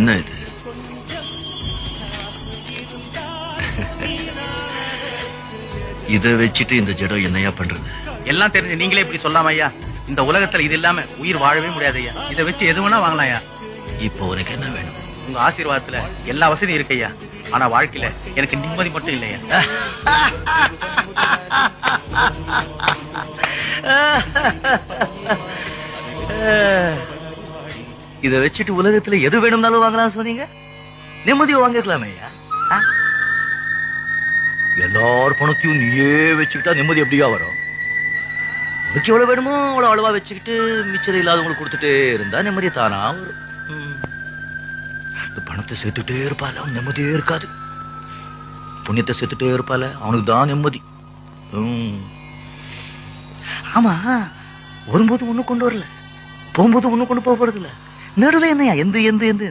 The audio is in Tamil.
என்ன இது? இதை வச்சுட்டு இந்த ஜடம் என்னையா பண்றது? எல்லாம் தெரிஞ்சு நீங்களே இப்படி சொல்லாம ஐயா. இந்த உலகத்துல இது இல்லாம உயிர் வாழவே முடியாது ஐயா. இதை வச்சு எது வேணா வாங்கலாம் ஐயா. இப்போ உனக்கு என்ன வேணும்? உங்க ஆசீர்வாதத்துல எல்லா வசதியும் இருக்கு ஐயா. ஆனா வாழ்க்கையில எனக்கு நிம்மதி மட்டும் இல்லையா. இதை வச்சுட்டு உலகத்துல எது வேணும்னாலும் வாங்கலாம் சொன்னீங்க. நிம்மதியை வாங்கிக்கலாமே ஐயா. எல்லார் பணத்தையும் நீயே வச்சுக்கிட்டா நிம்மதி எப்படியா வரும்? உனக்கு எவ்வளவு வேணுமோ அவ்வளவு அளவா வச்சுக்கிட்டு மிச்சம் இல்லாதவங்களுக்கு கொடுத்துட்டே இருந்தா நிம்மதி தானா வரும். இந்த பணத்தை சேர்த்துட்டே இருப்பால அவன் நிம்மதியே இருக்காது. புண்ணியத்தை சேர்த்துட்டே இருப்பால அவனுக்கு தான் நிம்மதி. ஆமா, வரும்போது ஒண்ணு கொண்டு வரல, போகும்போது ஒண்ணு கொண்டு போக போறது இல்ல. நடுவில் என்னையா எந்த எந்த எந்த